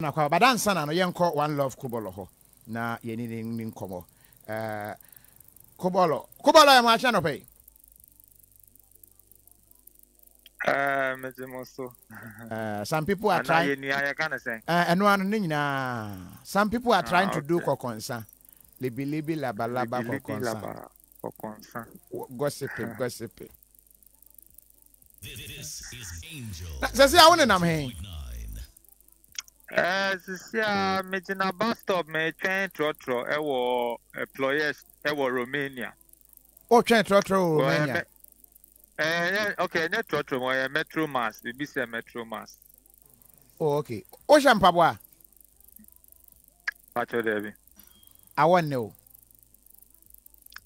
na kwa badansa na no yenko one love Kubolor ho na yeni ni nkomo Kubolor ya macha no pay some people are trying some people are trying to do kokonsa libi laba kokonsa gossip this is Angel say I want na me Sisia Medina bus stop me train trotro ewo employers ewo Romania. Oh, train trotro Romania. Okay, net trotro mo metro mass, we say metro mass. Oh, okay. Ocean Pabwa. Pacho Debbie. I want know.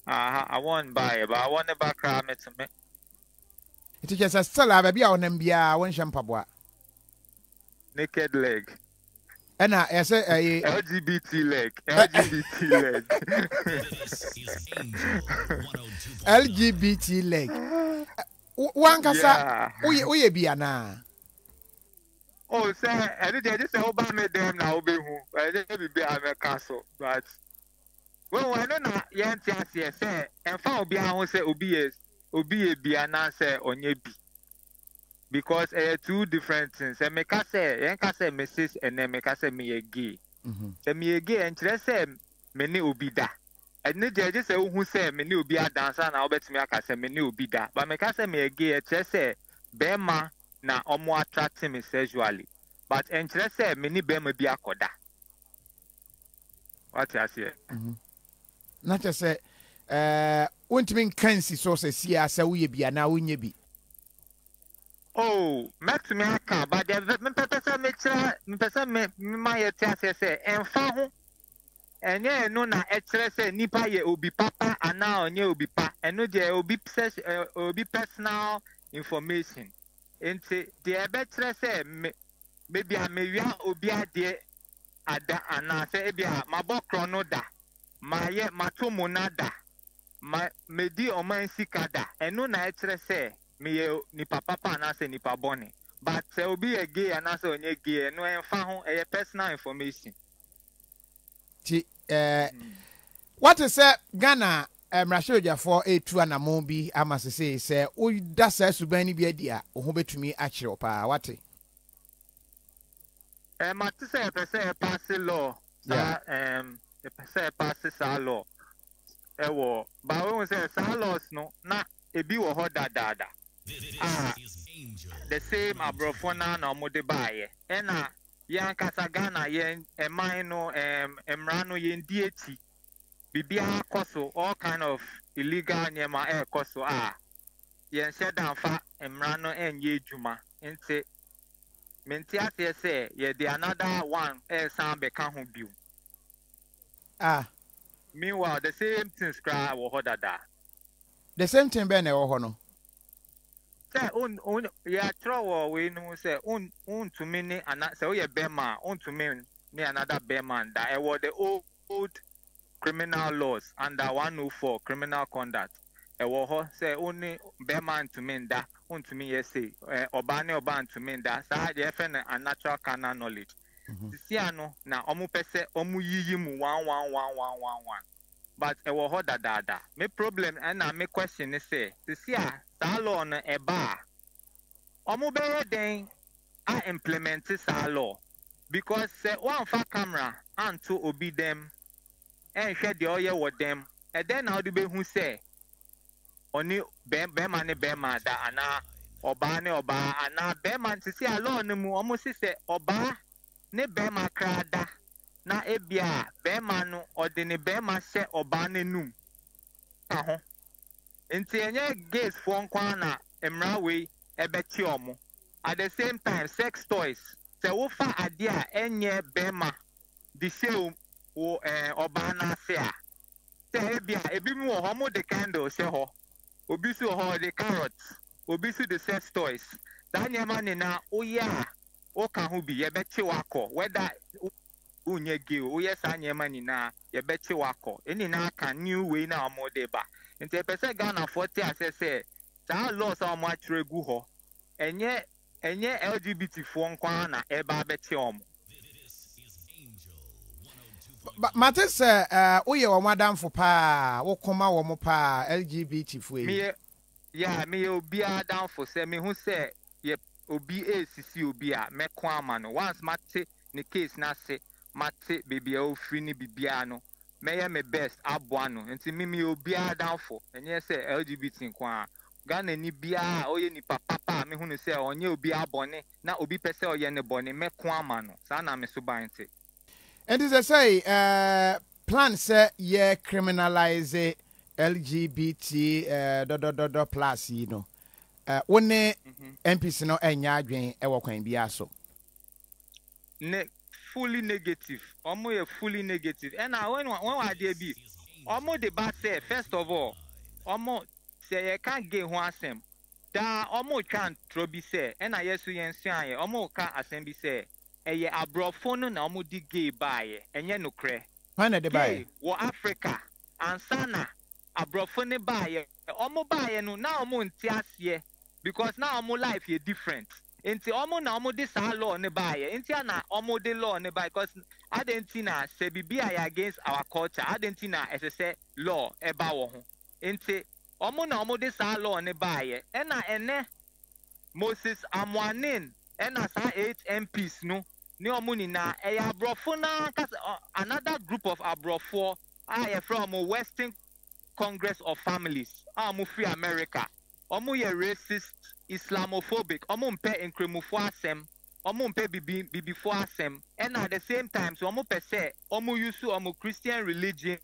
I want buy, but I want to back me to me. It is just a still have a beer on Mbia, one shampabwa. Naked leg. And I say LGBT leg. LGBT leg. LGBT leg. One kasa we be ana. Oh, sir, I just say Obama them now be who. I didn't be a castle, but well, I don't know. Yan say, and found be I say obi be an answer on ye be. Because two different things. I make us say, yanka say Mrs. and then make us say me a gay. Say me a gay and just say many ubi da. And the judges say who say many ubi a dancer and I'll bet me I say many ubi da. But make us say me a gay, just say Bema na omo attract me sexually. But and just say many Bema be a koda. What you say? Not just say, won't mean cancy sources here, so we be an now we be. Oh, make me a car, but me person my say and found and yeah, no na say nipa ye obi papa and now nye obi pa and no je obi personal information. And the better say maybe I may obi ade ada and say ebia mabokro no da my ye matomo nada my medi o man sikada and no na say me ni papa na say ni boni, but obi a gay and answer on ye gay no en fa ho e personal information. What is Ghana Rashoja for a true and a mobi I must say we that's a subani be idea who betumi actual pa what ma to say person pass law pass law but when say laws no na ebi wo ho dada the same abrofona na omode baye ena yan kasa Ghana yen eman no emra no yen dieti bibia koso all kind of illegal nyema koso yen shedan fa emra no enye adwuma nti menti ase say ye the another one san be ka ho biu meanwhile the same things cry wo ho dada the same thing be na wo ho no say ya throw we no say to me ni say o ye bema to me ni another bema that e was the old criminal laws under 104 criminal conduct e wo ho say only bema to me that to me yes say oba to me that say the FN and natural carnal knowledge this ano na omu pese omu yiyi mu 11111 but e wo ho dada me problem and na me question is say this year law na eba omo be den I implement this law because one fa camera and to obi them and share the oil with them and then how do be who say oni bema ne bema da ana oba ne oba ana bema to see law no mu omo say oba ne bema krada na ebia bema no ode ne bema se oba ne num aho nti enye gays for nkwa na emra we ebeti omo at the same time sex toys se wo fa ade a enye bema di se wo oba na se a se ebia ebi mu ho mo de candle se ho obi su ho de carrots obi su the sex toys that nyama ne na oya o ka ho bi ebeti wakọ whether unye gay o yes anyama ni na ebeti wakọ eni na aka new way na omo de ba nti pese Ghana 40 asese ta laws a mo atire gu ho enye LGBT fo nkwa na eba beti omo Mate say woyɛ wo madam for pa wo koma wo mo pa LGBT fo yi. Me obi down for say me who say ye obi ACC obi a me ko ama no once mate ne case na se mate baby o free ni bibia no me best aboa no nti me obi down for enye say LGBT nko a Ghana ni bia oye ni papa me hu ne say onye obi abone na obi pese oye ne bone me ko ama no sa na me so ban te. And as I say plan say ye criminalize LGBT plus you know one MPs no enya adwen e wo kwan bia so fully negative omo ye fully negative and when we dey be omo the bad say first of all omo say you can't get ho asem da omo twan trobi say and yesu yen sian ye omo ka asem bi say eye abrofo no na omo di gay bae enye no kre when na dey bae wo Africa ansana abrofo ne bae omo bae no na omo nti ase because now omo life is different. Inti omo na omo de sa law ne bae. Inti na omo de law ne bae because adentina se bibia against our culture. Adentina as say law eba wo ho. Inti omo na omo de sa law ne bae. Ena ene Moses Amwanin ena sa 8 MPs no ni omo ni na eya abrofo na another group of abrofo from Western Congress of Families. Omo free America. Omo ye racist, Islamophobic, omo mpe enkrimufo asem, omo mpe bibifo asem, and at the same time, so omo per se, omo use omo Christian religion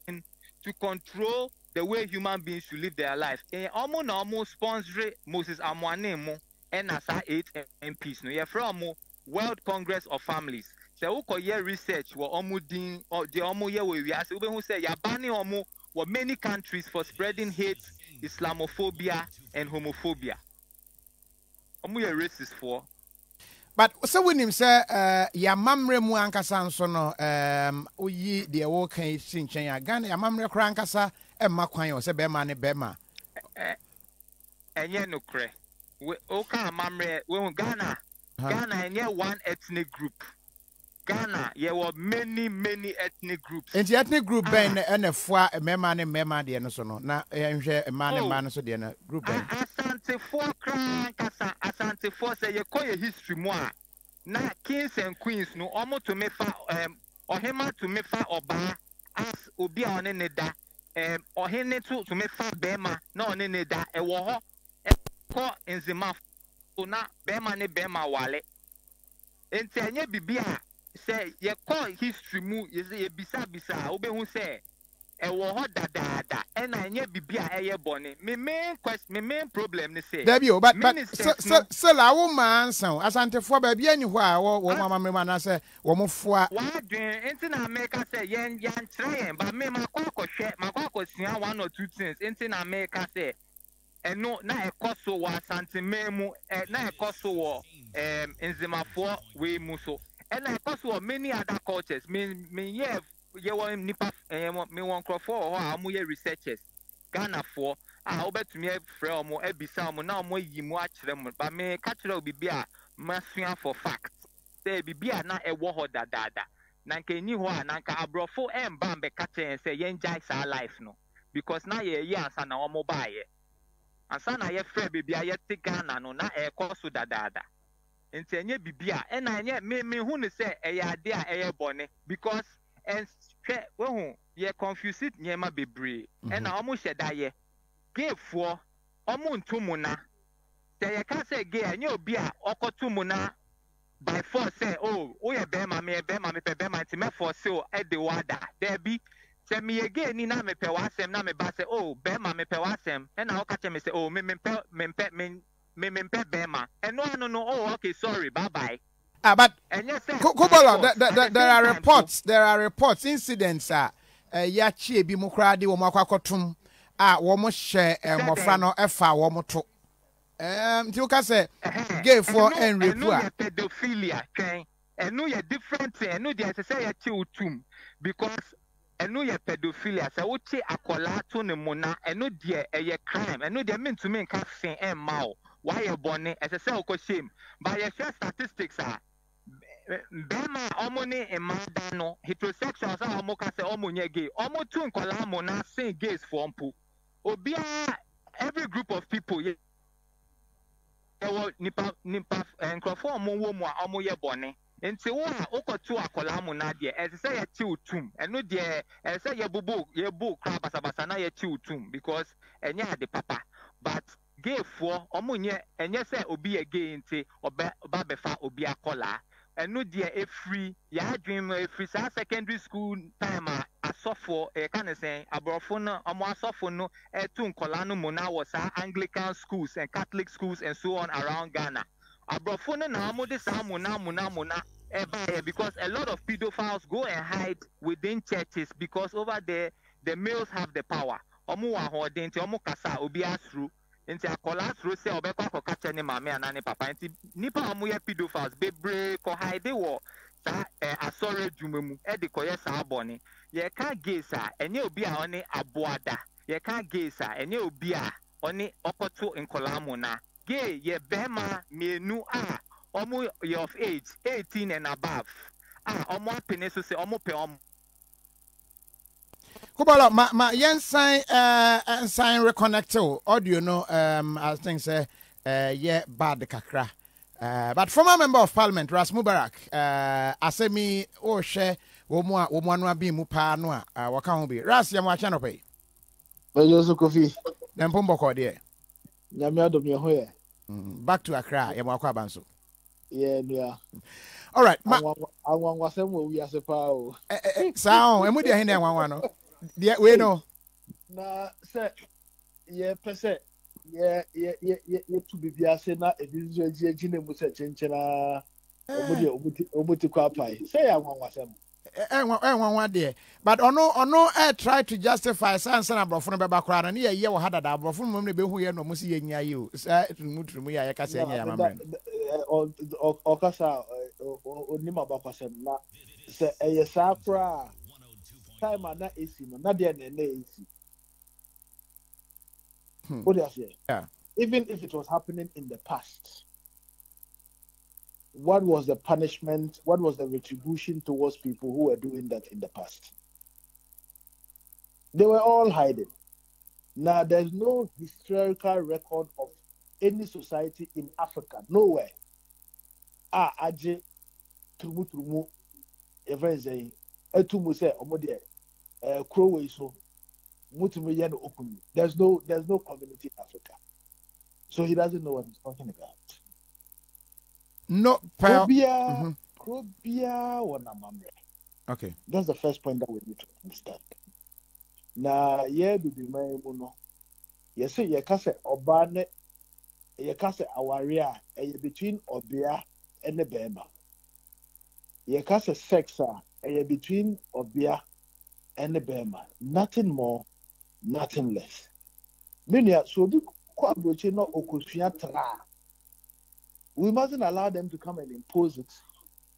to control the way human beings should live their life. And omo na omo sponsor Moses Amwane mo, and as 8 MPs no, ye from World Congress of Families. So uko ye research wa omo din, or the omo ye we ase, ube who say ya bani omo wa many countries for spreading hate, Islamophobia and homophobia. Omo ye racist for. But so when him say ya mamre mu ankasa nso no oyi de wo kan sinchen ya Ghana ya mamre kra ankasa e ma kwan o se be ma ne be ma. Enye no kre. We o ka mamre we Ghana. Ghana enye one ethnic group. Ghana, there were many ethnic groups. And the ethnic group ben and a four mema ne mema de no so no. Na a man so de na group ben. Asante for kasa asante for say you call your history more. Na kings and queens no omo to me fa ohema to me fa oba as obi a one ne da ohene to me fa bema na one ne da e wo ho e ko enzima na bema ne bema wale. Enti anye bibia say ye call history mu ye say ye bisa obe hu say e wo ho dadaada e na anye bibia eye bone me main problem ne say there be o but so la wo man san asantefo ba bia ni ho a wo mama me na say wo mo foa wa dwen enti na America say yan try yen ba me ma kwa sua one or two things enti na America say eno na ekoso wa santimemu na ekoso wo enzimafo we mu so and I also many other cultures. Me want nipa me want crop for or researchers. Ghana for bet me from mo ebisa mo na mo yi mo akyere mo but me catch it be a masua for fact. Say be a na e wo ho dada. Na nka ni ho na nka abrofo emba be catch and say yen jai sa life no because na ye ansa na omo ba ye. Ansa na ye frɛ be a ye te Ghana no na e koso dada. Nti enye bibia and enye me hu ne say eye ade a eye bone because en hwe we hu ye confuse nyema bebre and na omo hyeda ye gay fo omo ntomu na say ye ka say gay enye obi a okotomu na by force say oh ye be ma me pe be ma nti me force o e de wada there be say me ye gay ni na me pe wasem na me ba say oh be ma me pe wasem and na o ka che me say oh me bema and no oh okay sorry bye but and yes Kubolor there are reports incidents ya chi ebi mu kra de wo makwakotum wo mo hye mofra no efa wo mo to nti o ka say gay for and rape pedophilia twen and no ye different and no dey say ya chi utum because and no ye pedophilia say wo chi akola to ne mu na and no dey e crime and no dey mean to me ka fin en ma why you born as a shame but your share statistics are Bema omoni emadano heterosexuals are omoka se omonye gay. Omo tu nkola mo na sing gays for mpo. Obia every group of people nipa nkrofo omo wo mu a omo ye bone. Nti wo a okotu akola mo na de e se ye ti otum. Eno de e se ye bu kra basabasa na ye ti otum because enya ade papa. But gay for omonye enye se obi ye gay nti oba befa obi akola. And no dear a free ya dream a free secondary school time asofo kind of saying abrofona amoasofono etun kolano mona was Anglican schools and Catholic schools and so on around Ghana. Abrofona na amode sa mona because a lot of pedophiles go and hide within churches because over there the males have the power. Omo wa hodenti omo kasa obi asru. Nti akola through say obekwa ko kache ne mama ana ne papa nti nipa amu ye pedophiles bebre ko hide wo sa asore dwumemu e de koye sa abone ye ka gays a enye obi a one aboada ye ka gays a enye obi a one okoto nkola mu na gay ye bema mienu a omu ye of age 18 and above omu apene so say omu pe omu Kubolor, yen sign reconnect audio no I think say yeah bad kakra. But former member of parliament Ras Mubarak asemi o share wo mu anu abi mu pa no a waka ho bi Ras ya mu acha no pay. Bejoso Kofi. Na mpombo ko de. Nyame adom ye ho ye. Back to Accra ya mu akwa banso. Yeah, yeah. All right, anwanwasem wo wi ase pa o. Sao, emu dia hin na anwanwa no. Dia we no. Na se ye pese ye tu bibia se na ebizo eji na mu se chenchena omuti kwa pai. Say anwanwasem. Enwanwa de. But ono try to justify sansan abrofo no beba kra na ye wo hadada abrofo mo ne be hu ye no mo se ye nya yi o. Sa tumumu ya ye ka se nya ya mamre. Okasa onima bakwasem na se eye sakra time na AC no na de na AC. What do you say? Yeah. Even if it was happening in the past, what was the punishment? What was the retribution towards people who were doing that in the past? They were all hiding. Now there's no historical record of any society in Africa, nowhere. Aje trumu everything etumu say omode krowe so mutumu ye no open. There's no community in Africa. So he doesn't know what he's talking about. No Krobia wana mamre. Okay. That's the first point that we need to understand. Na ye bibi mai muno. Ye say ye ka say oba ne ye ka say aware a between obia and the bema. Ye ka say sex a between obia and the bema. Nothing more, nothing less. Minya so bi kwa broche no okosua tra. We mustn't allow them to come and impose it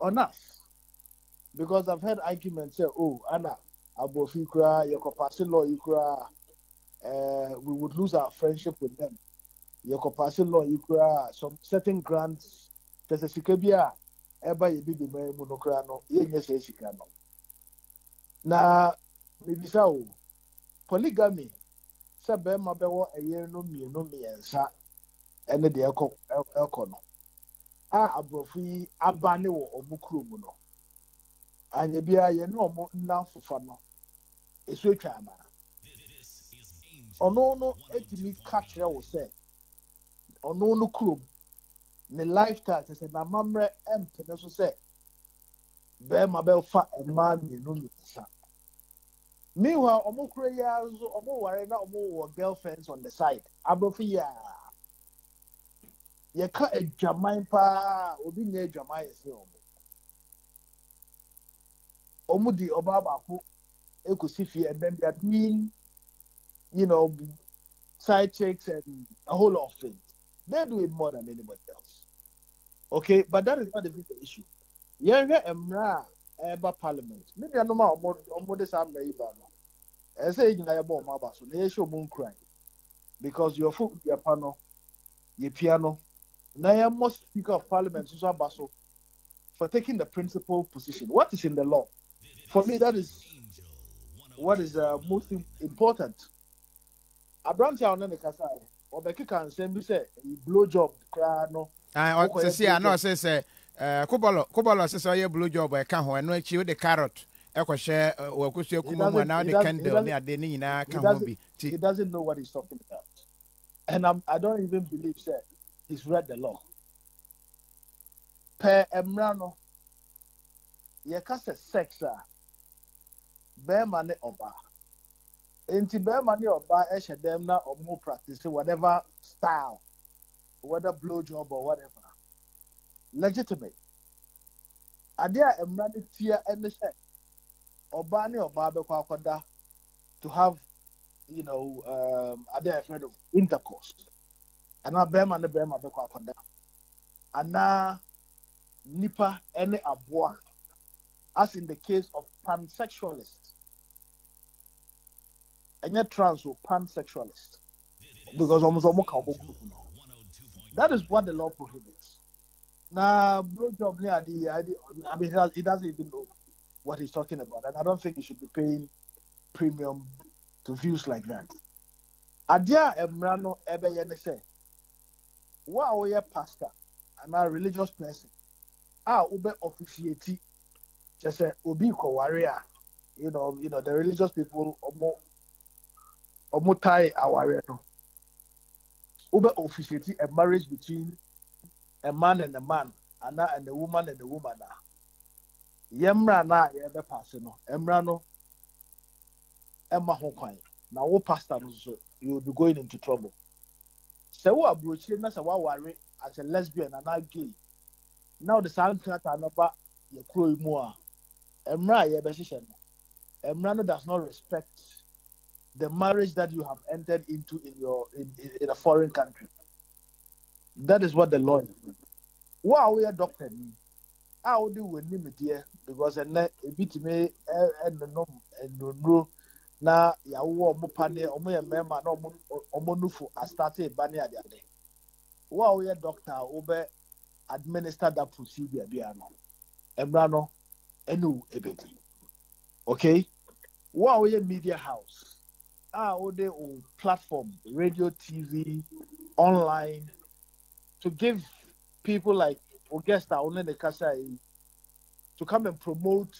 on us. Because I've heard arguments say, oh, Anna, Abofikra, Yokopasi law, we would lose our friendship with them. Yokopasi law, some certain grants, there's a Sikabia, Eba Yibi Monokrano, Yes, Sikano. Now, maybe so, polygamy, Sabe Mabewa, a year no me, and sa, and the Elcono. Abrofi abane wo omukuru mu no anya bia ye no mo nanfofa no eso twa ama ono etimi catch wo say ono no kuro ne lifestyle say na mamre empene so say be ma be fa ema mi no nsa meanwhile omukuru ya so omo ware na omo wo girlfriends on the side abrofi ya ye ka adwaman pa obi nya adwaman ese omo di oba baako ekosifie and then they are doing side checks and a whole lot of things. They do it more than anybody else. Okay, but that is not the big issue. Yeah, emra eba parliament. Maybe no ma omo de sam na iba no. Ese yin na yebo ma ba so na ye show mon cry. Because your foot your piano na ya most speaker of parliament so abaso for taking the principal position. What is in the law? For me, that is what is most important. Abrante a ɔne ne kasa ɔbɛkeka nsɛm bi sɛ blow job koraa no. Sisi a na ɔsɛ sɛ Kubolor sɛ sɛ ɔyɛ blow job ɛka ho ɛno akyi wode carrot ɛkɔhyɛ wɔkosua kuma mu anaa wode candle ne ade ne nyinaa ka ho bi. He doesn't know what he's talking about. And I don't even believe that he's read the law. Per emrano, ye kase sexa, bear money oba. Inti bear money oba, eshe dem na or more practice whatever style, whether blow job or whatever. Legitimate. Adia emrani tia and the set. Oba ni oba be kwa koda to have, you know, adia friend of intercourse. And now Bema and Bema be kwa koda. And now nipa any aboa, as in the case of pansexualists. And yet trans or pansexualist. Because almost that is what the law prohibits. Now, blowjob I mean, he doesn't even know what he's talking about. And I don't think he should be paying premium to views like that. Adia Emrano Ebeyene say, wow, you're pastor and a religious person. Ube officiate just say Obi Kowaria. You know, the religious people omotai awaria no. Ube officiate a marriage between a man and a man, and a woman and a woman. Yemra na yebe passe no. Emra no Emma Hokwan. Now what pastor so you will be going into trouble. So what approach na say wa worry as a lesbian and a gay. Now the sound theater number you crow more. Emra yebe Emra does not respect the marriage that you have entered into in a foreign country. That is what the law is. Wow, we are doctor. How do we limit here? Because a bit me and the norm and no na ya wo mo pane omo ye mema na omo nufu a started bani ade ade. Wow, we are doctor obe administer that procedure bia no. Emra no enu ebeti. Okay? Wow, we are media house. They on platform, radio, TV, online, to give people like Augusta only the Kasai to come and promote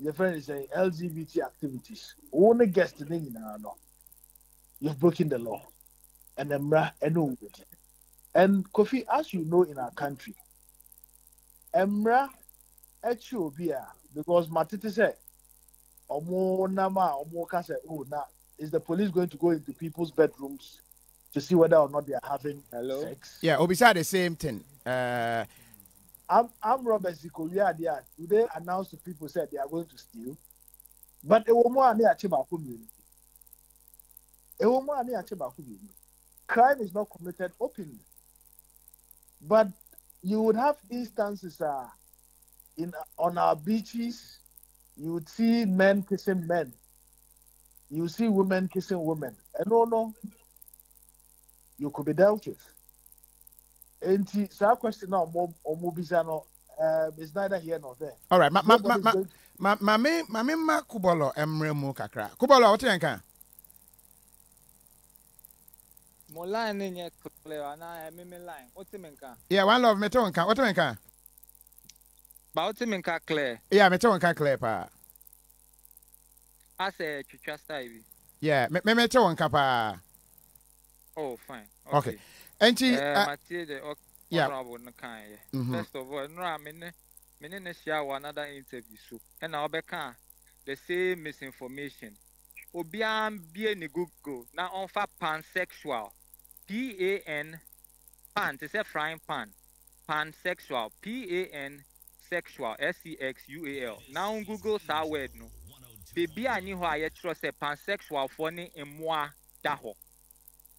your friend saying LGBT activities. Only guest the thing no. You've broken the law. And Emra and Kofi, as you know in our country, Emra Etiobia, because Matiti said Omo Nama Omo Kase is the police going to go into people's bedrooms to see whether or not they are having sex? Yeah, Obisa the same thing. I'm Robert Zikolia there. Do they announce to people say they are going to steal? But a woman near Chibaku. Crime is not committed openly. But you would have instances on our beaches, you would see men kissing men. You see women kissing women. And no, you could be dealt with. And so question now, Mobizano, is neither here nor there. All right, ma Kubolor emremu kakra. Kubolor, what you think? Mo line in your clear na me line. What you mean? Yeah, one love me to nka. What you mean? Ba what you mean clear? Yeah, me to nka clear pa. I say chucha style. Yeah, me to nka pa. Oh, fine. Okay. Enti yeah. First of all, no me share another interview so. And now beka the same misinformation. Obiam be ni Google na on fa pansexual. PAN pan it's a frying pan. Pansexual. PAN sexual. SEXUAL. Now on Google sa word no. Baby ani ho aye tro say pansexual for ni emwa da ho.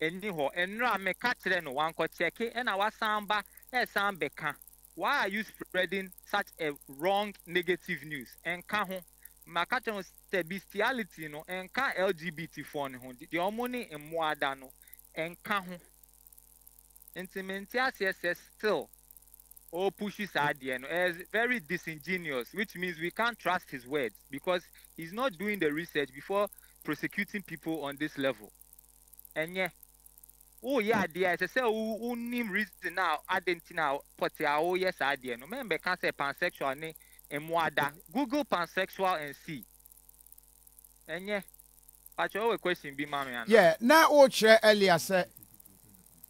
Eni ho enra me ka kire no wan ko check and our samba e sambeka. Why are you spreading such a wrong negative news? En ka ho makaton say bestiality no en ka LGBT for ne ho. The omoni emwa da no en ka ho. Intimate as still or pushes idea is very disingenuous, which means we can't trust his words because he's not doing the research before prosecuting people on this level. And yeah, oh yeah, dear, I say, oh, name reason now, identity now, but oh yes, idea. No member can say pansexual ne and mwada. Google pansexual and see. And yeah, but your question be mommy. Yeah, now what share earlier say.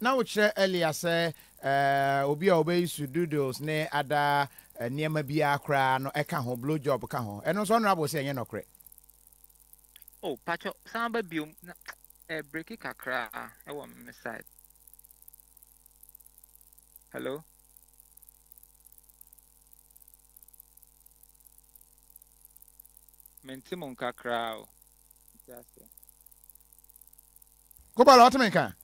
Now what share earlier say. Obi a obey doodles ne ada niema bia kra no eka ho blow job ka ho. Eno so honorable say enye no kre. Oh, pacho samba bi break it kakra e wo me side. Hello. Mentimon kakra o. Kubolor what me kan?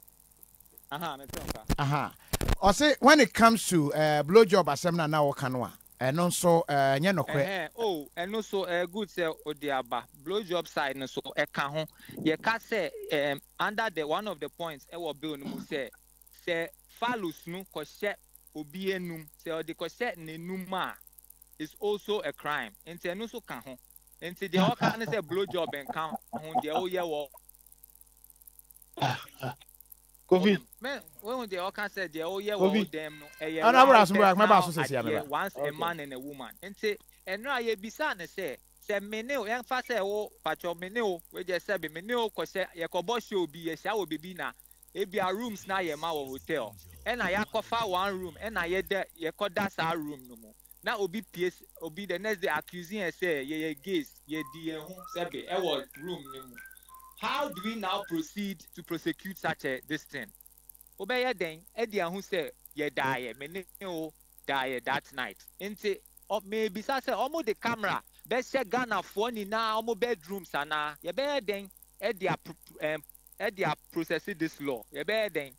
Mentimon. Aha. Or say when it comes to blow job asem na na wo kanwa. Eno so enye no kre. Oh, and also good say odiaba blow job side no so e ka ho. Ye ka say under the one of the points e wo bill no mu say falus no ko hye obi enum say odi ko hye nenum a is also a crime. Enti eno so ka ho. Enti the all can say blow job and count ho the o ye wo. COVID. Man, when they all can say they all yeah them no once a man and a woman. And say and now ye bisa ne say meneo young fast say oh pacho meneo we just say meneo ko say ye ko bo show bi ye sha wo baby na e bia rooms na ye ma wo hotel. And I yakofa one room and I ye there ye ko that's our room no more. Now obi PS obi the next day accusing her say ye gays ye di ho say be e was room no more. How do we now proceed to prosecute such a this thing? Obey then, Eddie who say, ye die, meneo die that night. Into maybe say almost the camera, best Ghana for now, almost bedrooms and ye bear then, Eddie processing this law. Ye bear then.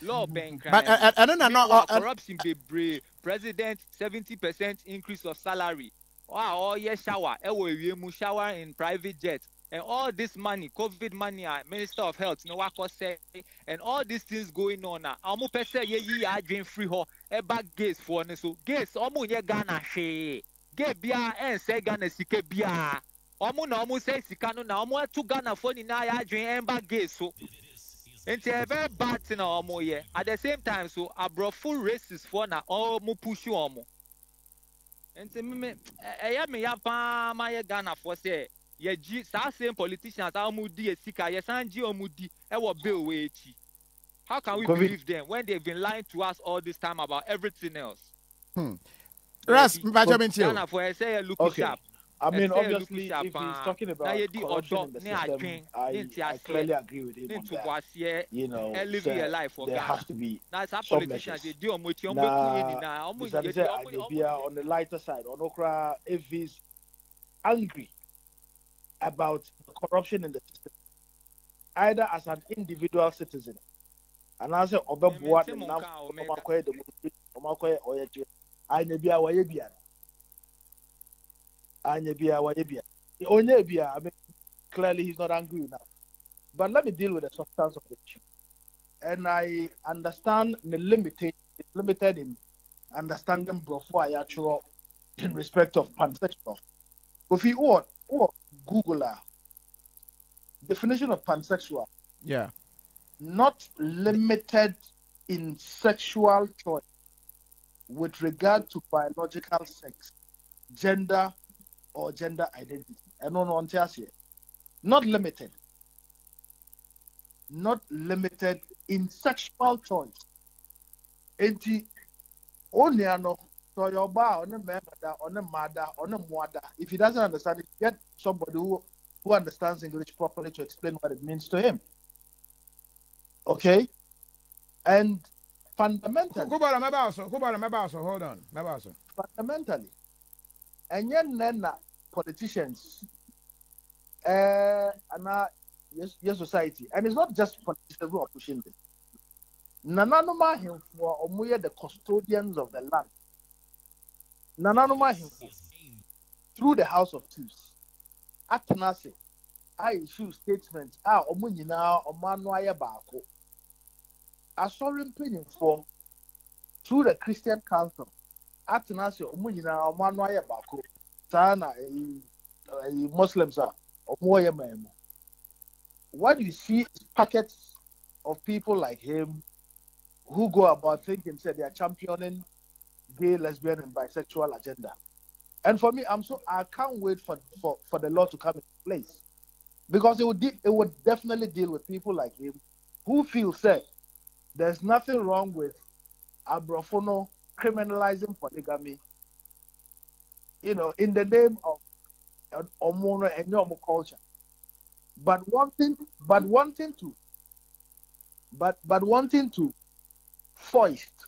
Law bank But I don't know corruption be brave. President 70% increase of salary. Wow, yes, shower. We shower in private jets. And all this money, COVID money, Minister of Health, no what say, and all these things going on now. Almost per se ye are drink free ho, a bag gates for so gates, almost ye Ghana she. Get bia and say Ghana sike bia. Almost say Sikano now, almost 2 Ghana for ni na ya drink and bag gates so. It's a very bad thing almost yeah. At the same time, so I brought full races for now, almost push you almost. And say me, me ya pa my Ghana for say. Ye G same politicians amudi esika ye sanji omudi e wo bill we echi. How can we believe them when they've been lying to us all this time about everything else? Ras Ghana for say look sharp. I mean, obviously, if he's talking about corruption in the system, I clearly agree with him on that. You know, there has to be some measures. Now, on the lighter side, if he's angry about corruption in the system, either as an individual citizen, and as a I mean, clearly he's not angry enough. But let me deal with the substance of the issue. And I understand the limited in understanding before I actually in respect of pansexual. If you want Google definition of pansexual. Yeah. Not limited in sexual choice with regard to biological sex, gender, or gender identity. I don't know here. Not limited. Not limited in sexual choice. Enti only ano so your bar on a mother, on a mother, on a mother. If he doesn't understand it, get somebody who understands English properly to explain what it means to him. Okay? And fundamentally, hold on. Fundamentally, and then politicians, and your society, and it's not just politicians who are pushing this. Nananuma him for omuye the custodians of the land. Nananuma him through the House of Chiefs. Atenase, I issue statements. Omunyina omanuaya bako. A sovereign opinion for through the Christian Council. atena se omo nyina omo anu aye bako saa na Muslims are omo ye man. What you see is packets of people like him who go about thinking say they are championing gay, lesbian, and bisexual agenda. And for me, I can't wait for the law to come into place because it would definitely deal with people like him who feel say there's nothing wrong with Abrofono criminalizing polygamy, in the name of Omono and Yomo culture, but wanting to foist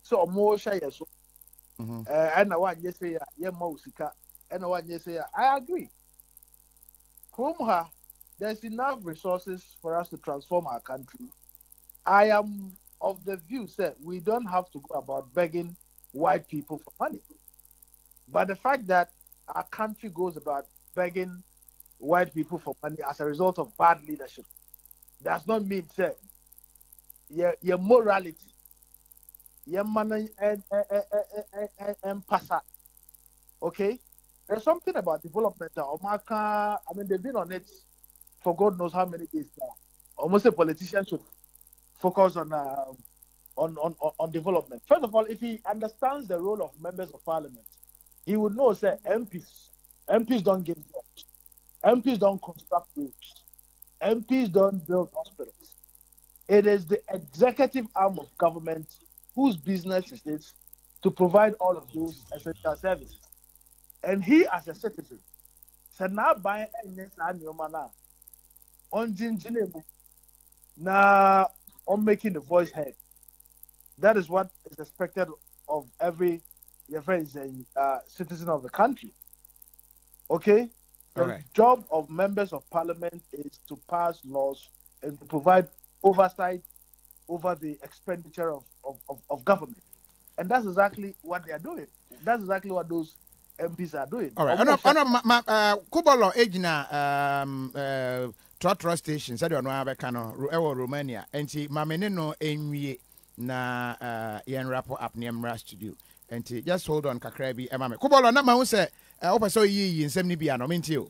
so more shy so and I want you say yeah Mosika and I want you say I agree. Krumha, there's enough resources for us to transform our country. I am of the view that we don't have to go about begging white people for money. But the fact that our country goes about begging white people for money as a result of bad leadership does not mean that your morality, your money and passa. Okay? There's something about development. I mean, they've been on it for God knows how many days now. Almost a politician should focus on development. First of all, if he understands the role of members of parliament, he would know that MPs don't give jobs, MPs don't construct roads, MPs don't build hospitals. It is the executive arm of government whose business it is to provide all of those essential services. And he, as a citizen, said now buying on now on making the voice heard. That is what is expected of every citizen of the country. Okay? The job of members of parliament is to pass laws and to provide oversight over the expenditure of government. And that's exactly what they are doing. That's exactly what those MPs are doing. All right. Kubolor ejina trotro station said you know abekano Romania enti mamene no enwie na yen wrap up near studio enti just hold on kakra bi emame Kubolor na ma hu se opeso yi nsem ni bia no menti o.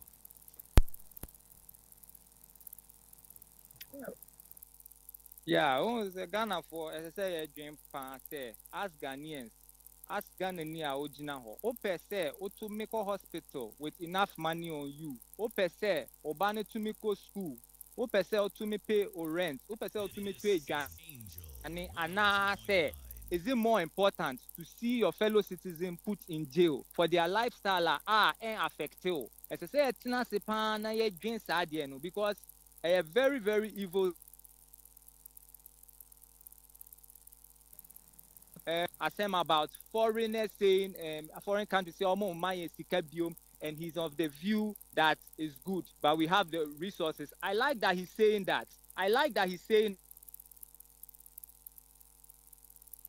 Yeah, Ghana for as I say dream pan say as Ghanaians. As Ghanaian original ho. Ope say to make a hospital with enough money on you. Ope say obane to make school. Ope say to me pay or rent. Ope say to me pay gas. And I say, is it more important to see your fellow citizens put in jail for their lifestyle and affected? As I say, it's not a pan na ye dream sad because a very very evil. Asem about foreigners saying a foreign country say omo manye sika biom and he's of the view that is good but we have the resources. I like that he's saying that.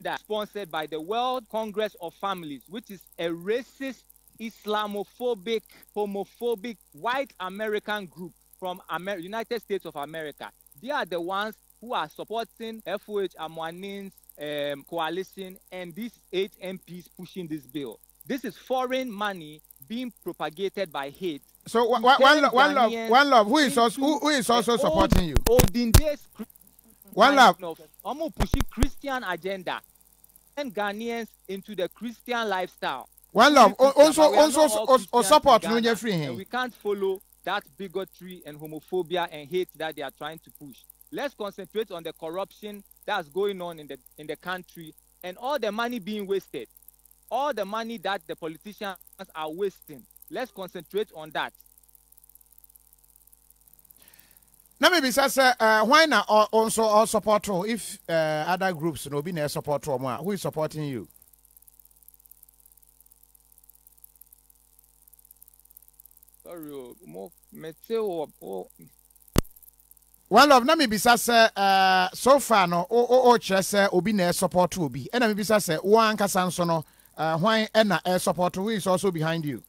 That sponsored by the World Congress of Families, which is a racist, Islamophobic, homophobic, white American group from United States of America. They are the ones who are supporting FOH Amwanin's coalition and these 8 MPs pushing this bill. This is foreign money being propagated by hate. So one love. Who is also supporting you? One love. Pushing Christian agenda and Ghanaians into the Christian lifestyle. One love. Also support no free. We can't follow that bigotry and homophobia and hate that they are trying to push. Let's concentrate on the corruption that's going on in the country and all the money being wasted. All the money that the politicians are wasting. Let's concentrate on that. Now maybe say why not also all support if other groups no be near support who is supporting you? Sorry, more meteo. One love na me bisa say so far no o chere say obi na support obi and me bisa say one kasa nso no why na support who is also behind you?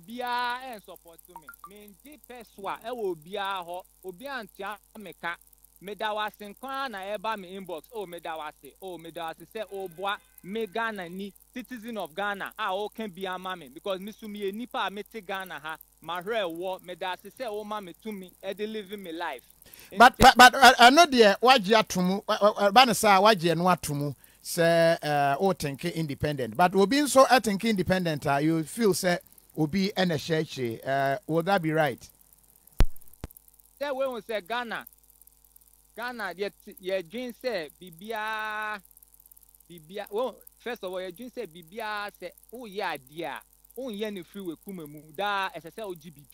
Bia and support me. Me ndi peswa e wo bia ho obi antia meka medawase nkwa na eba me inbox medawase say boa me Ghana ni citizen of Ghana o can be ama me because me so me nipa mete Ghana ha ma hre wo medawase say ma me to me e dey living me life. But I know the waji atumu banasa waji no atumu say think independent, but we being so think independent you feel say obi ene share would that be right? Say we won say Ghana ye dream say bibia well first of all ye dream say bibia say ye dia ye no free we kuma mu da sse ogbb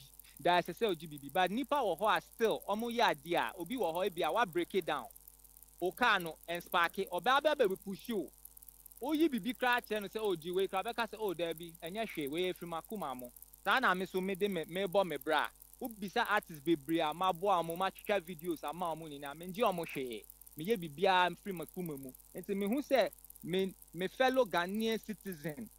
da sse ogbb but nipa wo ho are still omo ye dia obi wo ho bia wa break it down o ka no and spark it oba be push you o yi bibi kra che no say oji we kra be ka say there be enye hwe we free makuma mo sa na me so me de me bo me bra ubisa artist bebre ama bo amu ma twitwa videos ama amu ni na me ngi omo hwe me ye bibia free makuma mu enti me hu say me fellow Ghanaian citizen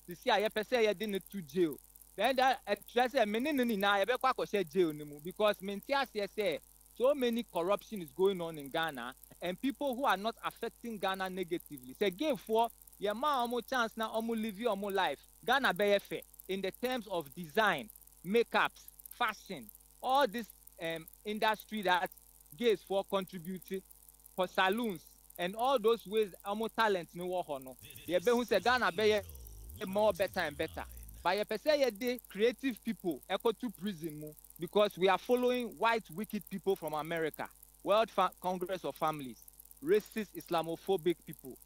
sisi a ye pese ye de no to jail then that say me ni na ye be kwa share jail ni mu because me ntia say so many corruption is going on in Ghana and people who are not affecting Ghana negatively say give for ye ma omo chance na omo live omo life Ghana be fair in the terms of design makeups fashion all this industry that gives for contributing for saloons and all those ways almost talent no wo ho no ye be hu say Ghana be more better and better but ye pese ye dey creative people echo to prison mu because we are following white wicked people from America World Congress of Families racist Islamophobic people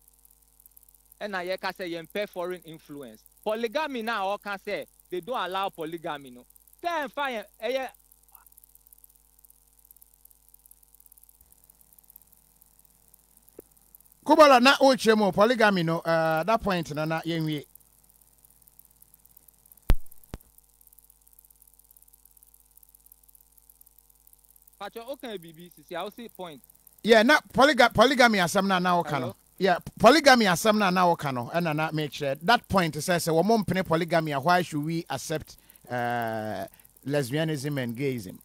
and ye ka say ye pay foreign influence polygamy now all can say they don't allow polygamy no then fine Kubolor na ochemo polygamy no that point na yenwie Pacho okay bibi sisi I see point yeah na polygamy asam na woka no yeah polygamy asam na woka no na make sure that point says we mo mpene polygamy why should we accept lesbianism and gayism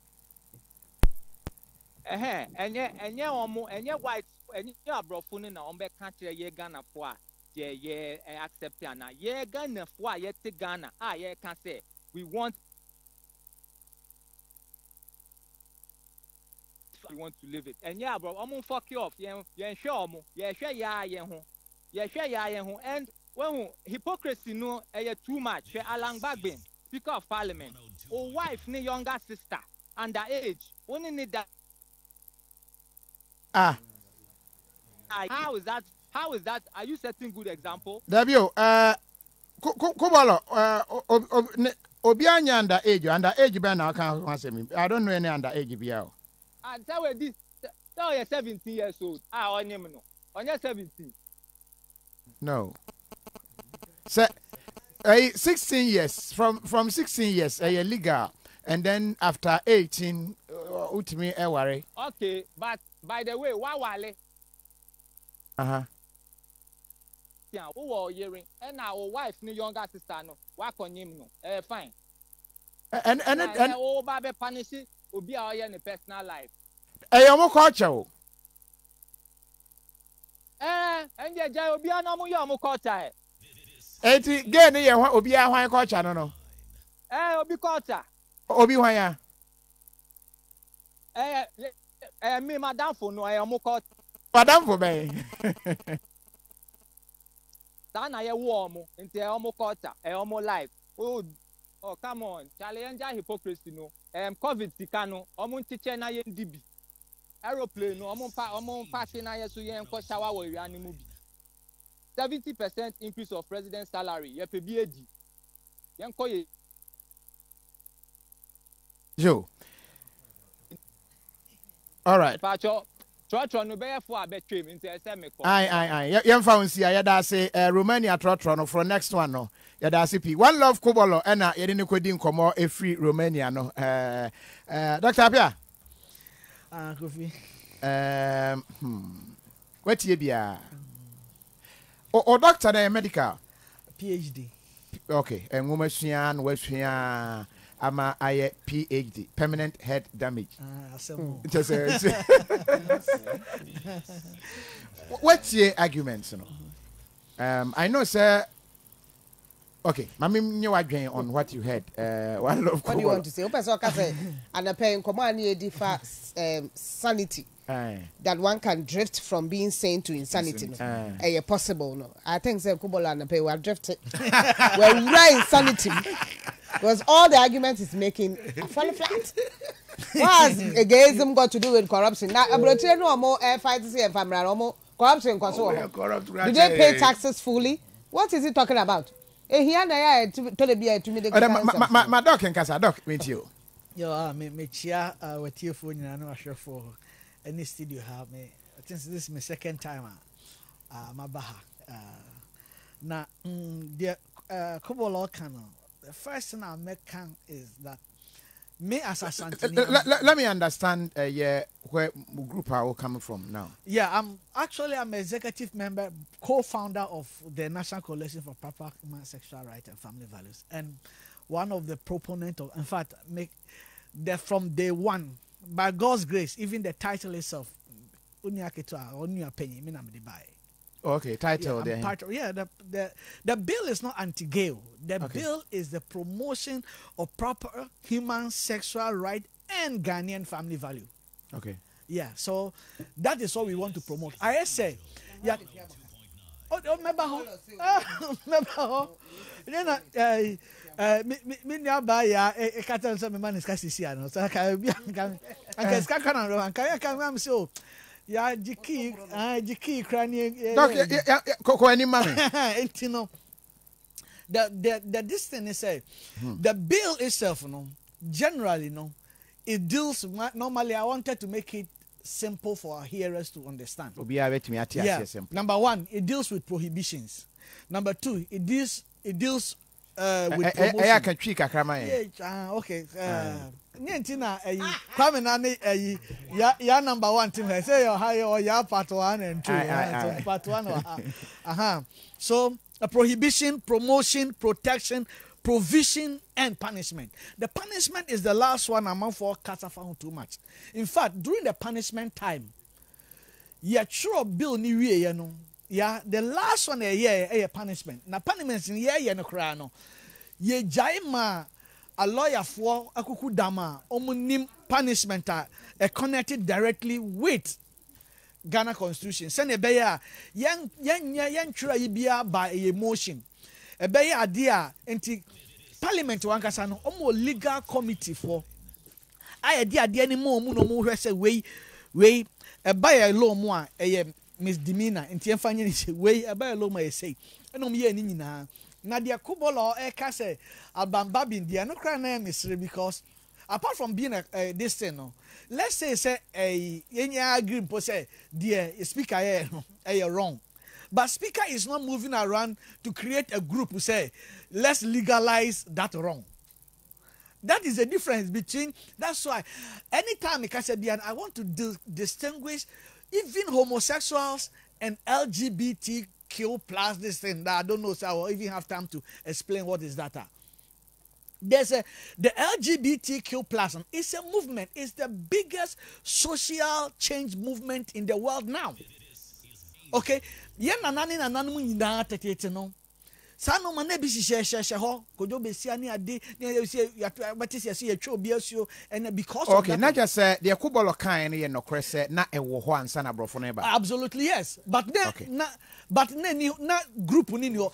enye omo enye white enye abrofo ni na ombe ka kire ye Ghana fo a ye accept ana ye Ghana fo a ye te Ghana ye can say we want to live it enye abro omo fuck you off ye hwe omo ye hwe ya ye ho and when hypocrisy no too much hwe Alangbagben Speaker of Parliament o wife ni younger sister underage only need that how is that are you setting good example Dabio Kubolor obi anya underage be na kan asemi I don't know any underage bia o and tell we this tell you 17 years old onyem no onye 17 no say 16 years from 16 years legal and then after 18 ultimate worry okay but by the way wale yeah who hearing and our wife ni younger sister no wa konyim no fine and oh babe punish obi a oye ne personal life yomo culture and je obi a no mo yomo culture eti gay ni ye obi a hwan culture no obi culture obi hwan ya me madam for no yomo culture madam for be na ye wo omo nti omo culture omo life oh come on challenge hypocrisy no covid tika no omo ntiche na ye ndibi aeroplane no omo pass na ye so ye nko shower wo wi animu bi 70% increase of president's salary ye pe bi edi ye nko ye yo all right pacho trotro no be for abetwem nti ese me ko ai ye mfa unsi ya da say Romania trotro no for next one no ya da say one love Kubolor na ye ne kwedi nkomo free Romania no Dr. Apia Kofi wetie bia o doctor na medical PhD okay enwoma sua na wasua ama aye PhD, permanent head damage. Just what's your arguments? I know, sir. Okay, Mami, you are going on what you heard. What do you want to say? Open so say, and a paying command differ sanity. That one can drift from being sane to insanity. No? Possible, no. I think say Kubolor and pay we are drifting. We're right insanity. Because all the argument is making fall flat. What has ageism got to do with corruption? Now, no more fights and family, no more corruption. Do they pay taxes fully? What is he talking about? Here na to be to me the my doc and casa doc meet you. Yo, me chia with you for no sure for any studio have me. I think this is my second time my baha. Na the Kubolor canon. The first thing I make can is that me as a Santini. Let me understand where group are all coming from now. Yeah, I'm executive member, co-founder of the National Coalition for Proper Human Sexual Rights and Family Values, and one of the proponents of, in fact, from day one, by God's grace, even the title itself, okay, title yeah, the bill is not anti-gay. The bill is the promotion of proper human sexual right and Ghanaian family value. Okay. Yeah, so that is what we want to promote. I say, yeah. Remember how? Me nearby ya e kata nso me man is kasi sia no. So ka bi anka ska kana ro anka ya am so ya jiki krani. Doc any man. Entino. The this thing is say the bill itself no generally no it deals normally I wanted to make it simple for our hearers to understand. Yeah. Number one, it deals with prohibitions. Number two, it deals with promotion. Okay. Number one team say your part 1 and 2. Part 1. So a prohibition, promotion, protection, provision and punishment. The punishment is the last one among four cats are found too much. In fact, during the punishment time, sure bill ni we no. Yeah, the last one a punishment. Na punishment in no cry no. Ye jaima a lawyer for akuku dama omunim punishment are connected directly with Ghana Constitution. Send a beya yan try bia by a motion. A beya idea anti Parliament one kasa no omo legal committee for I idea any more no more say we a buy a law more a misdemeanor nti emfa nye say we a buy a law more say enom ye ni nyina na dia Kubolor e ka say abamba bin dia no kra na misre because apart from being a this thing no let's say enya agree po say dia speaker wrong. But speaker is not moving around to create a group who say, let's legalize that wrong. That is the difference between, that's why anytime I want to distinguish even homosexuals and LGBTQ plus this thing that I don't know, so I will even have time to explain what is that. There's the LGBTQ plus, it's a movement, it's the biggest social change movement in the world now. Okay, yen nanani nanamu nyina tetete no. Sa no ma na bi hihye ho, kojo besia ni ade, ni ya batisi ya twa obi asuo and because of okay, not just the Kubolor kind ye no krese na ewo ho ansa na brofo no ba. Absolutely yes. But then na group ni no.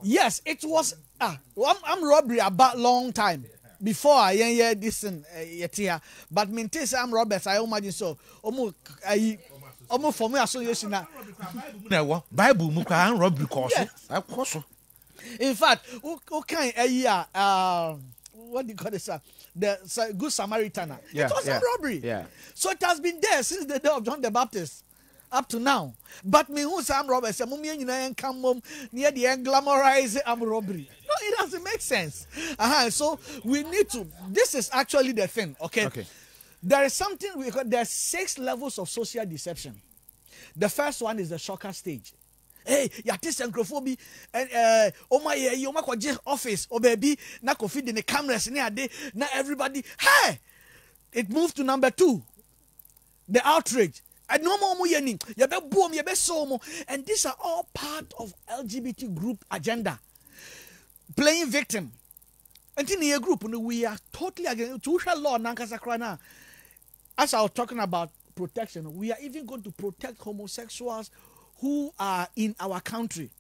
Yes, it was I'm robbery about long time before I hear this yet here. But maintain I'm Roberts I imagine so. Almost for me association na Bible mu kwa robbery course. In fact, who can what do you call this? The Good Samaritan. Yeah, it was a robbery. Yeah. So it has been there since the day of John the Baptist up to now. But me who Sam Robert say mummy nyina come mom near the glamorize robbery. No, it doesn't make sense. So we need to. This is actually the thing. Okay. There is something we call, there are 6 levels of social deception. The first one is the shocker stage. Hey, ya test microphone and oh my you ma office or baby na coffee in the cameras near day na everybody. Hey, it moved to number 2. The outrage. And no more yearning. You be boom, you be so. And these are all part of LGBT group agenda. Playing victim. And in a group, we are totally against social law. As I was talking about protection, we are even going to protect homosexuals who are in our country.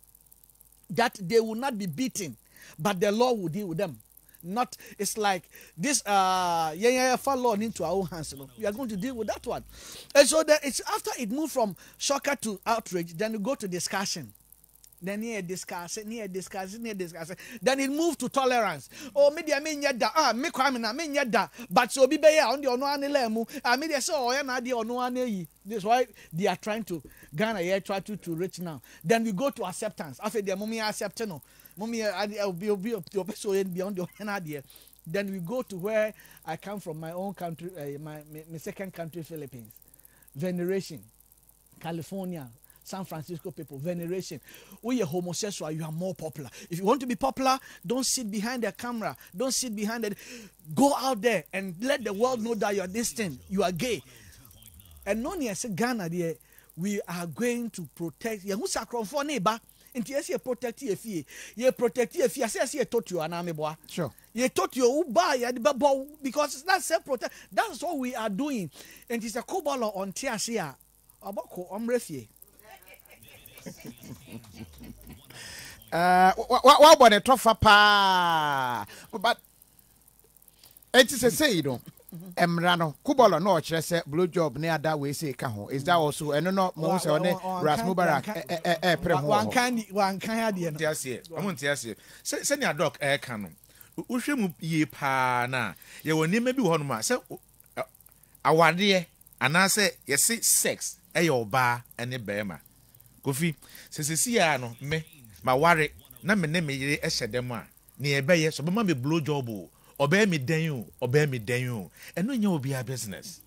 That they will not be beaten, but the law will deal with them. Not, it's like this law into our own hands. We are going to deal with that one. And so it's after it moved from shocker to outrage, then we go to discussion. Then here discuss. Then it moved to tolerance. Oh, media mean yada. Me kwame na mean yada. But so be on the onoane lemu. Media say oh na the onoane. That's why they are trying to Ghana here try to reach now. Then we go to acceptance. After the mommy accept no. Mommy I'll be beyond the idea. Then we go to where I come from, my own country, my second country, Philippines. Veneration, California. San Francisco people, veneration. When you're homosexual, you are more popular. If you want to be popular, don't sit behind the camera. Don't sit behind it. Go out there and let the world know that you are this thing. You are gay. And no near Ghana there, we are going to protect. You must for neighbor. And yes, you protect your fee. You protect your fee. I say you taught you an army boy. Sure. You taught you who buy because that's self protect. That's what we are doing. And it's a Kubolor on Tiasia. About Omrefie. What about a tougher pa? But it is a say, you know. Emrano, Kubolor no chese blue job near that way say kaho. Is that also and no most on Ras Mubarak one can yes, I want to say send your dog air cannon. Ushemu ye pa na ye will name maybe one ma say awade and I say yes sex your bar and a bema. Kofi se no me ma ware na me ne me yire ehye dem a ne ebe ye so be ma me blow job o obe me dan o obe me dan o eno nya obi a business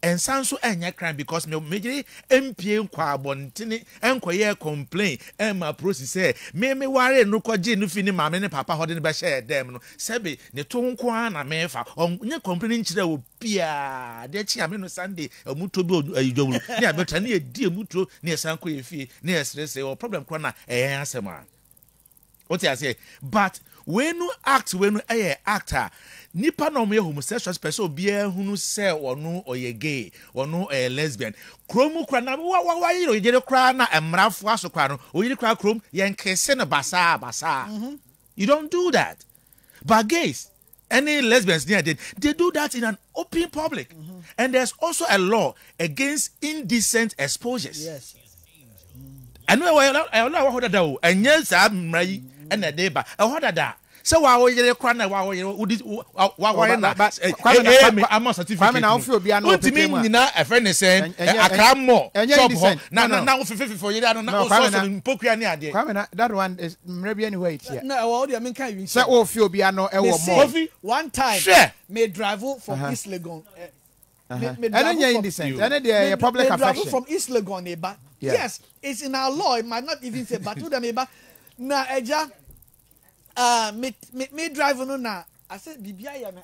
and sanso enya crime because me yire empie nkwa abontene enkoye complain and ma process say me ware no kwaje no fini ma me ne papa hode ne be share dem no sebe ne to nko na me fa nya complain nkire o pia de chi ame no Sunday muto bi ayidwulu ne abeta ne edi muto ne sanko efie ne stress o problem kro na asema what I say but when you act when you actor nipa no me homosexual person bia hunu say onu oye gay onu lesbian kromu kra na wa yiro yire kra na emrafo aso kra no oyire kra krom yen kese no basa you don't do that but gays any lesbians near they do that in an open public and there's also a law against indecent exposures. Yes. I know what that and yes I'm right and a day but that so why are you crying? Why are you I'm a certificate. Now feel be no a friend is saying I cram more. Now for you don't know that one is maybe anyway. No, I mean can you say oh feel be no one time may drive from East Legon. And then you're indecent. And then they're public affection from East Legon neighbor. Yes, it's in our law. It might not even say but to the neighbor. Na eja me drive no na I said bibia ya me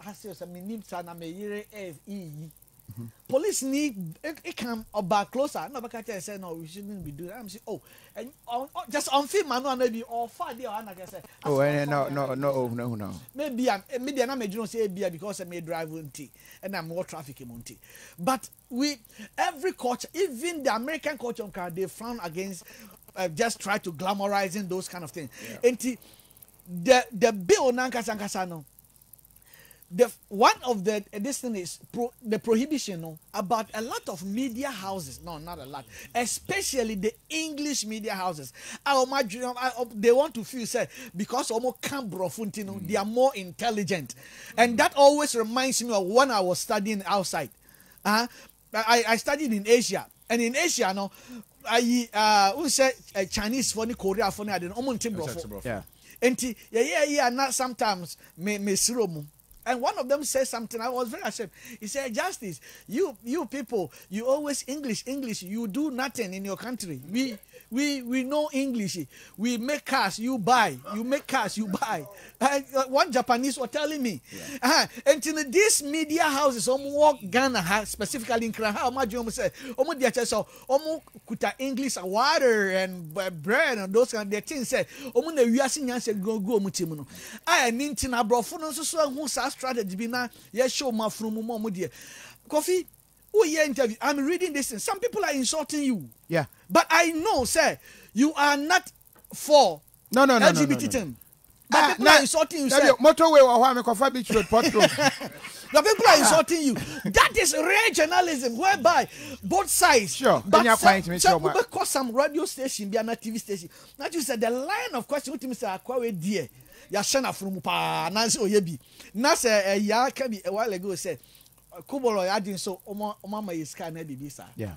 hase so me nim sa na me yire police need it come about closer no back tell say no we shouldn't be doing I'm say oh and just on film man no be all far there and I say no maybe media na me juno say bia because me drive unti and I'm more traffic monti but we every culture even the American culture they frown against just try to glamorizing those kind of things. And the bill nankasa no. The one of the this thing is the prohibition about a lot of media houses. No, not a lot. Especially the English media houses. They want to feel say because they are more intelligent, and that always reminds me of when I was studying outside. I studied in Asia, and in Asia no. I say Chinese for Korea for I don't know. Yeah. And not sometimes me siromu. And one of them said something. I was very ashamed. He said, Justice, you people, you always English. You do nothing in your country. We know English. We make cars, you buy. You make cars, you buy. One Japanese was telling me. And in these media houses, work Ghana, specifically in Kraha, Omo said, Omo dia so Omo kuta English and water and bread and those kind of things. Said Omo na wiase nyanse go omo timu no. Ninti na brofo no so hu sa strategy bi na ye show ma from mo mo dia. Kofi, who here interview? I'm reading this thing. Some people are insulting you. Yeah. But I know, sir, you are not for LGBT thing. But people are insulting you, sir. Motorway or Hame Beach Road, Port Road. The people are insulting you. That is rare journalism, whereby both sides. Sure. But some radio station, be a TV station. Now you said the line of question, what you say, Aqua dear. Yashana from Pa, Nancy Oyebi. Nasa, ya can be a while ago said, Kubolor adding so, Omama is kind of bisa. Yeah.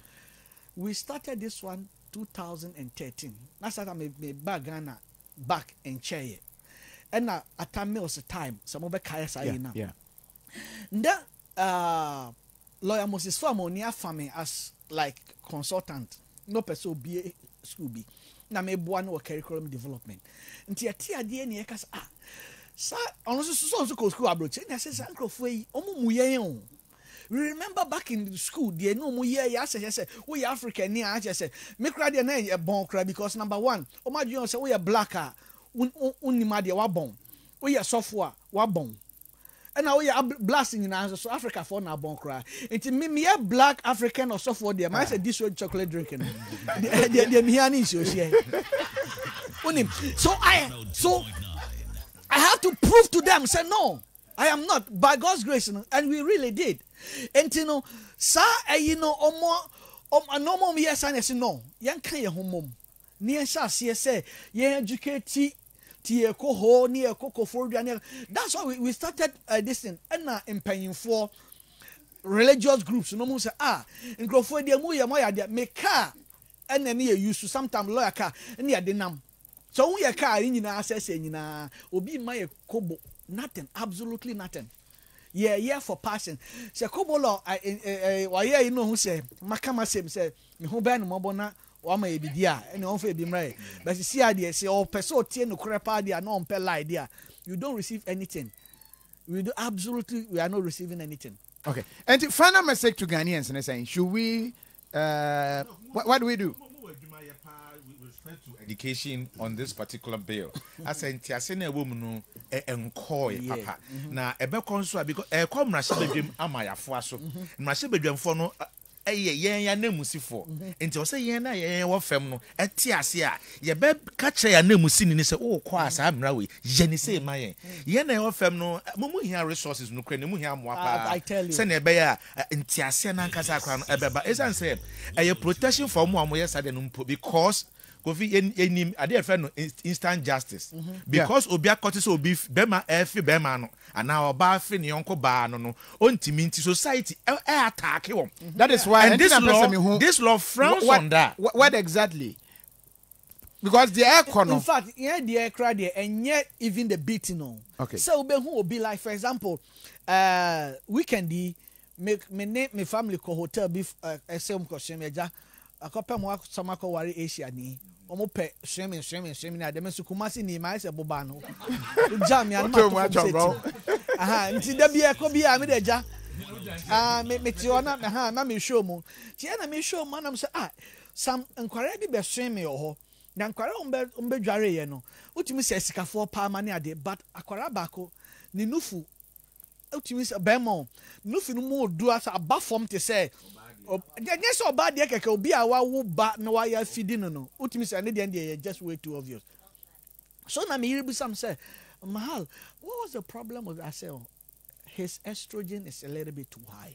We started this one 2013. That's how I made back and chair. And at time was a time, some of the kayas are now. Yeah. That lawyer Moses Famo near family as like consultant, no person be school be. Na me one or curriculum development. Until a tia DNA cas sir, honestly, so school approach. And I said, Uncle Fay, Omo. We remember back in school, the no mu year, yes, we African near, I just said, make ready a bon cry because number one, my junior say we are blacker, unimadia wabon, we are software, wabon. And now we are blasting in answer so Africa for now bon cry. It's me a black African or software, dear, I said this way chocolate drinking. The Miani is here. So I have to prove to them, say no, I am not, by God's grace, and we really did. And you know, sir, you know, no more yes, and yes, no, young can you home. Near Sass, yes, say, ye educate tea, coho, near cocoa for that's why we started this thing, and now in paying for religious groups. No more say, and grow for the Moya, make car, and then you used to sometimes lawyer car, and near the num. So we are car in your assess, and will be my kobo, nothing, absolutely nothing. Yeah, for passion. Say Kubolor, why you know who say Makama say who ban Mobona or may be dear and on for be married. But you see idea say oh person no crepa dia no on idea. You don't receive anything. We are not receiving anything. Okay. And the final message to Ghanaians and saying, should we what do we do? To education on this particular bill. As I say, a woman encoy papa. Now, a better consul because a comrade bedroom amaya foaso. Masha bedroom for no a ya nemusi for. Until say yena wa femno a tiasia. Ye be catch a nemusin in say, oh, quas, I'm rawi. Jenny say my yena wa femno, mumu here resources no cranium here. I tell you, send a bear in tiasia and casacran ebeba. As I said, a protection for more yesterday because. Kofi ade friend instant justice because obi akoti so obi bema efi bema no and now oba afi ne yonko ba no ontimi nti society attack him. That is why and this law frowns on that. What exactly? Because the air corner. In fact, yeah, the air crowd there and yet even the beating on. Okay. So who will be like, for example, weekend make me family ko hotel beef SM ko shemeja akopa mo samako wari Asia ni omo pe swimming na dem so kumasi ni mai se boba no jam ya ma nti da bia ko bia me da ja me ti ona na me show mu ti na me show mu na me say sam enkware bi be swimming ho na enkware ombe dware ye no utimi se sikafo pa ma ne ade but akwara bako ni nufu utimi se bemo nufu no mo du asa abafom te say yes, or bad, there can be our ba no wire feeding no. Ultimately, and then just way too obvious. So now me be some say, Mahal, what was the problem with Asel? His estrogen is a little bit too high.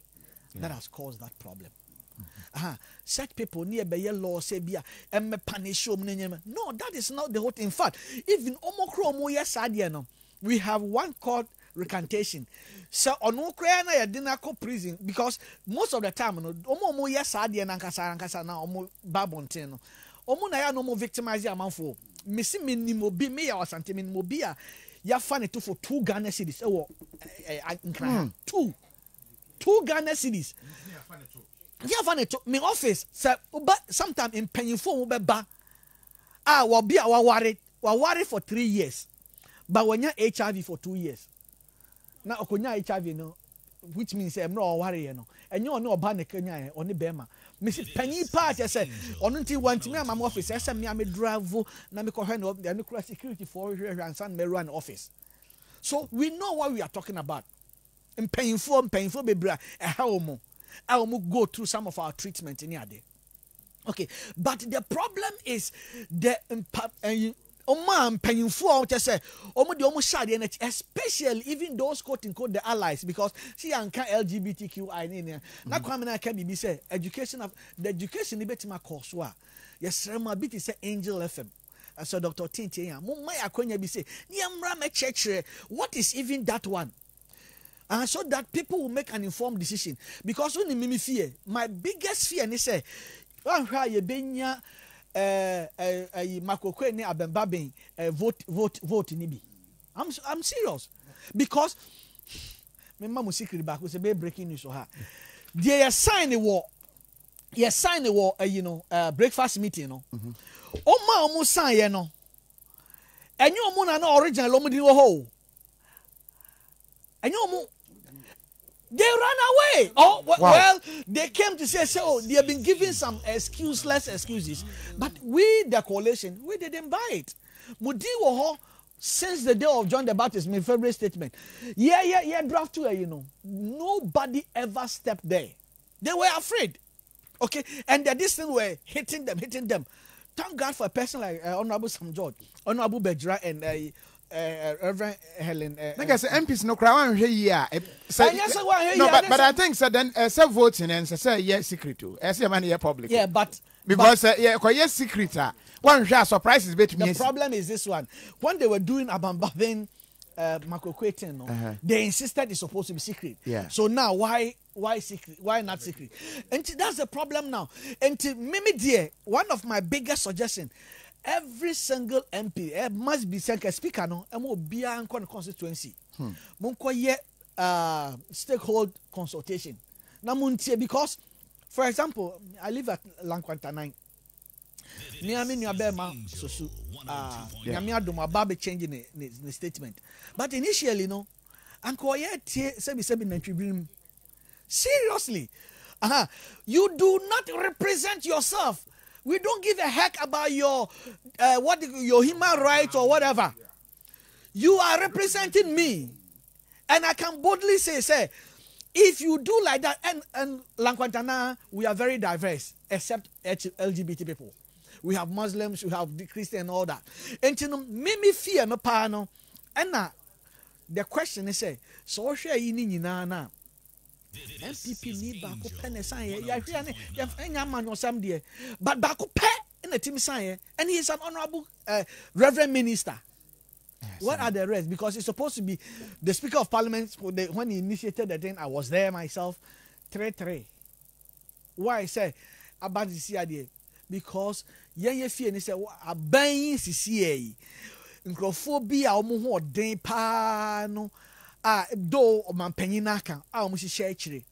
That has caused that problem. Such people near by your law say be and me punish you. No, that is not the whole thing. In fact, even Omokro yes no, we have one called recantation. So on Ukraine ya didn't go prison because most of the time no omo yes adie na nkasa na omo babonten no omo na ya no mo victimize amanfo mesi minimo bi me ya wasante minimo bi a ya fa ne to for 2 Ghana cedis two Ghana cedis. Yeah, funny to me office. But sometimes in painful ba. Will be our worry for 3 years. But when you HIV for 2 years. Now okonya HIV no, which means I'm not worry no. And you know about Kenya on the Bema. Miss Penny part I said on until one to me my office. I said me I'm a driver na me ko hand up the nuclear security for and San me run office. So we know what we are talking about. In painful baby how go through some of our treatment in here. Okay, but the problem is the painful just say especially even those quote unquote the allies because see anka LGBTQI na kwame na ka bibi say education of the education ni betima course wa yes rema bit say Angel FM so Dr. Tintin ya mo mai akonya bi say ni amra me church what is even that one. And so that people will make an informed decision. Because when me fear, my biggest fear is say, one how you benya makokwe ni abembaben vote nibi. I'm serious because me mama secret back we say be breaking news or her. They sign the war. You sign the war. Breakfast meeting. No. Omo sign ye no. And you omo na no original omo di wo ho. And you they ran away. Oh, well, they came to say, they have been given some excuseless excuses. But we, the coalition, we didn't buy it. Mudi woho since the day of John the Baptist, my favorite statement. Yeah, draft two, nobody ever stepped there. They were afraid. Okay, and this thing were hitting them. Thank God for a person like Honorable Sam George, Honorable Bejra, and Reverend Helen. Like I say, MPs no crowd here. No, but I think so. Then some voting and say yes, secret too. I say money public. Yeah, but because yes, secret. One share surprises bet me. The problem is this one. When they were doing Abambavin, Makokwetin, they insisted it's supposed to be secret. Yeah. So now why secret? Why not secret? And that's the problem now. And to Mimi dear, one of my biggest suggestions. Every single MP must be sent a speaker no and will be on constituency. Munko ye stakeholder consultation. Na muntie because for example, I live at Lankwanta 9. Niami ni abema sosu. Niami adoma babe changing the statement. But initially no, anko ye tie sebi na tribune. Seriously. You do not represent yourself. We don't give a heck about your human rights or whatever. You are representing me. And I can boldly say, if you do like that, and Lankwantana, we are very diverse, except LGBT people. We have Muslims, we have the Christian and all that. And you know, me fear no pano. And the question is, so share you na. MPP need bako pen sign ya man or some dear. But bako pe in the team sign and he is an honorable Reverend Minister. What are the rest? Because it's supposed to be the Speaker of Parliament when he initiated the thing. I was there myself. 3-3. Why I say about the CID? Because ye fear and he said a bang CCA. Nkrophobia omo den pa no. Do man penyinaka omo hye chire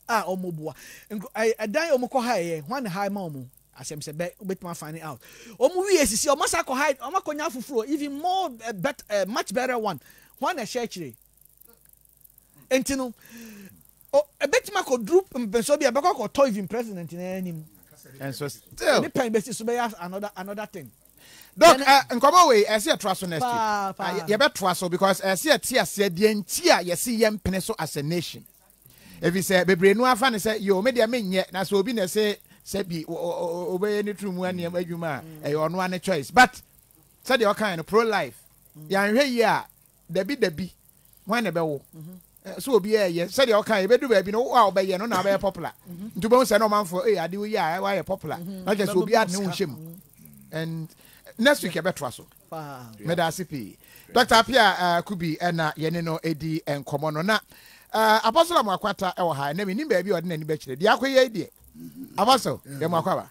omo boa dan omo ko high when high mom asem se be betuma find out omo wi esisi omo sa ko high omo konya fufuro even more much better one when a share chire entino betuma ko group mpenso bia be ko to even president na anim and so still the pen be so be another thing. Doc, nkɔmɔ wei ɛsi ɛtoa so next week. Yɛbɛtoa so because ɛsi ɛti aseɛ deɛ nti a yɛsi yɛn mpene so as a nation. Ebi sɛ bebree nu afa ne sɛ yo me deɛ me nyɛ na sɛ obi na ɛsɛ sɛ bi obɛyɛ ne turu mu nneɛma adwuma a ɛyɛ ɔno ane choice but sɛdeɛ ɔkan no pro life yɛanhwɛ yi a dabi wɔn na ɛbɛwo so obi ɛyɛ sɛdeɛ ɔkan yɛbɛdu baabi no a ɔbɛyɛ no na ɔbɛyɛ popular nti bɛn sɛ no ɔmanfo ade wo yi a wɔayɛ popular na kyerɛ sɛ obi ade ne ho hyɛ mu and next week yɛbɛtoa so medase pii Dr. Apia Kubi ɛna yɛne no ɛdi nkɔmmɔ no na Apostle Amoakwata ɛwɔ ha na menim baabi a ɔde n'ani bɛkyerɛ deɛ akɔyɛ deɛ Apostle yɛ Amoakwaba